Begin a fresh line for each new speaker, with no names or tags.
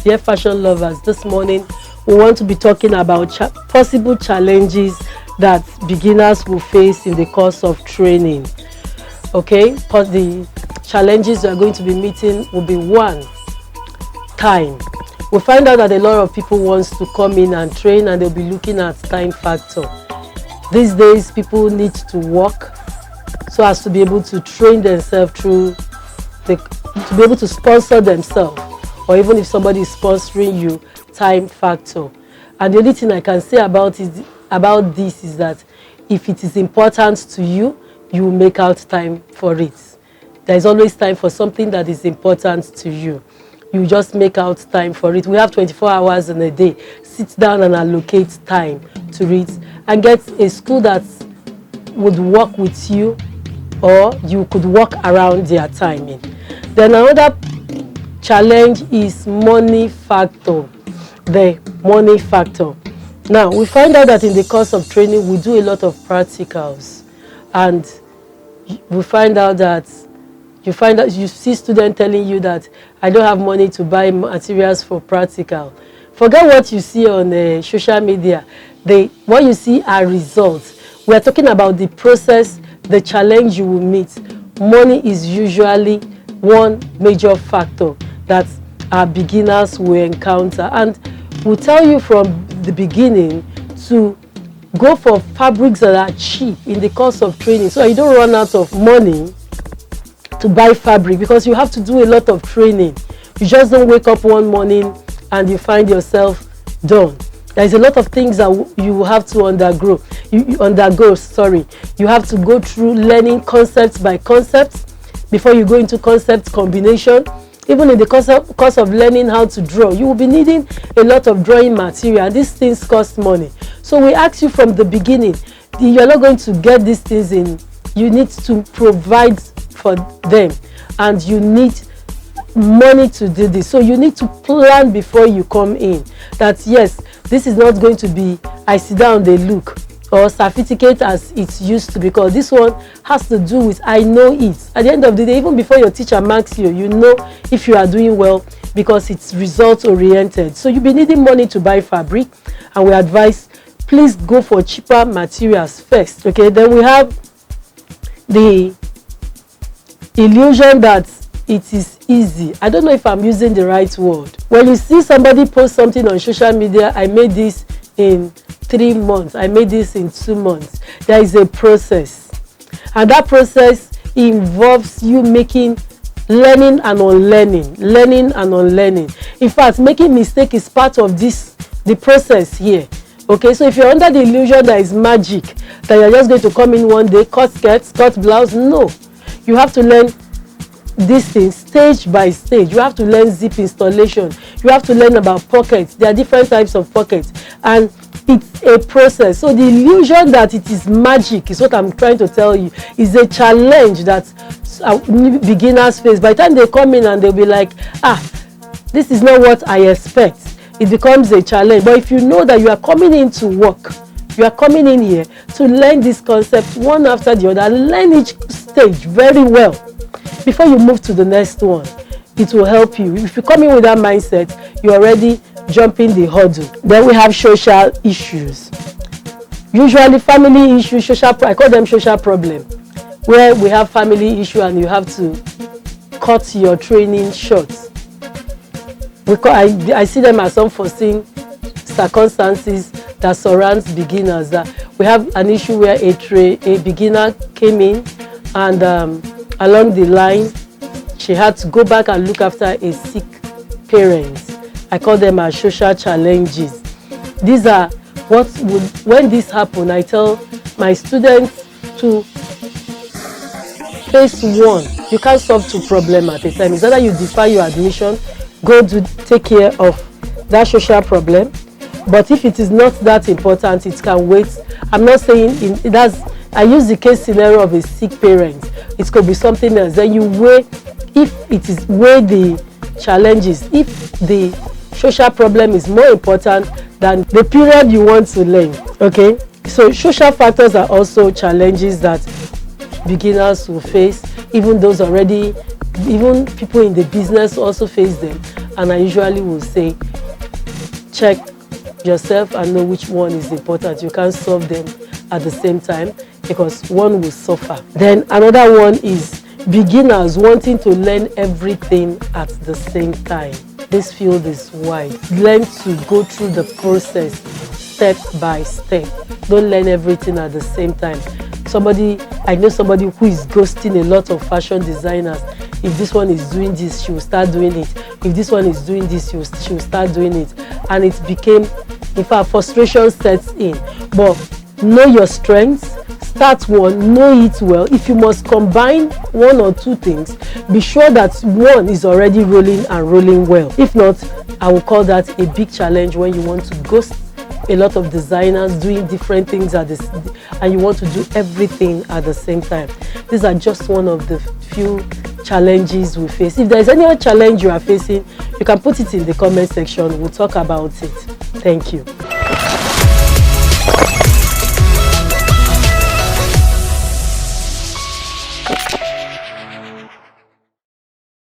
Dear fashion lovers, this morning we want to be talking about possible challenges that beginners will face in the course of training. Okay, but the challenges we are going to be meeting will be: one, time. We find out that a lot of people wants to come in and train, and they'll be looking at time factor. These days people need to work so as to be able to train themselves to be able to sponsor themselves, or even if somebody is sponsoring you, time factor. And the only thing I can say about this is that if it is important to you, you will make out time for it. There is always time for something that is important to you. You just make out time for it. We have 24 hours in a day. Sit down and allocate time to it, and get a school that would work with you, or you could work around their timing. Then another challenge is money factor. The money factor. Now, we find out that in the course of training, we do a lot of practicals, and we find out that you see students telling you that I don't have money to buy materials for practical. Forget what you see on social media. What you see are results. We are talking about the process, the challenge you will meet. Money is usually one major factor that our beginners will encounter, and we'll tell you from the beginning to go for fabrics that are cheap in the course of training, so you don't run out of money to buy fabric, because you have to do a lot of training. You just don't wake up one morning and you find yourself done. There's a lot of things that you have to undergo. You have to go through learning concepts by concepts before you go into concept combination. Even in the course of learning how to draw, you will be needing a lot of drawing material, and these things cost money. So we ask you from the beginning, you're not going to get these things in. You need to provide for them, and you need money to do this. So you need to plan before you come in, that yes, this is not going to be I sit down, they look, or certificate as it's used to, because this one has to do with I know it. At the end of the day, even before your teacher marks you, you know if you are doing well, because it's results oriented. So you'll be needing money to buy fabric, and we advise please go for cheaper materials first. Okay, then we have the illusion that it is easy. I don't know if I'm using the right word. When you see somebody post something on social media, I made this in 3 months, I made this in 2 months. There is a process, and that process involves you learning and unlearning. In fact, making mistake is part of the process here. Okay, so if you're under the illusion that is magic, that you're just going to come in one day, cut skirts, cut blouse, no. You have to learn these things stage by stage. You have to learn zip installation. You have to learn about pockets. There are different types of pockets, and it's a process. So the illusion that it is magic is what I'm trying to tell you, is a challenge that beginners face. By the time they come in and they'll be like, this is not what I expect, it becomes a challenge. But if you know that you are coming in to work, you are coming in here to learn this concept one after the other, learn each stage very well before you move to the next one, it will help you. If you come in with that mindset, you're already jumping the hurdle. Then we have social issues. Usually family issues, I call them social problem, where we have family issue and you have to cut your training short. I see them as unforeseen circumstances that surrounds beginners. We have an issue where a beginner came in, and along the line she had to go back and look after a sick parent. I call them as social challenges. These are when this happens, I tell my students to face one. You can't solve 2 problems at a time. It's either you defer your admission, go to take care of that social problem, but if it is not that important, it can wait. I'm not saying I use the case scenario of a sick parent. It could be something else. Then you weigh the challenges. If the social problem is more important than the period you want to learn. Okay, so social factors are also challenges that beginners will face. Even people in the business also face them. and I usually will say, check yourself and know which one is important. You can't solve them at the same time because one will suffer. Then another one is beginners wanting to learn everything at the same time. This field is wide. Learn to go through the process step by step. Don't learn everything at the same time. I know somebody who is ghosting a lot of fashion designers. If this one is doing this, she will start doing it. If this one is doing this, she will start doing it. And it became, in fact, frustration sets in. But know your strengths. Start one, know it well. If you must combine one or two things, be sure that one is already rolling and rolling well. If not, I will call that a big challenge when you want to ghost a lot of designers doing different things and you want to do everything at the same time. These are just one of the few challenges we face. If there is any other challenge you are facing, you can put it in the comment section. We'll talk about it. Thank you.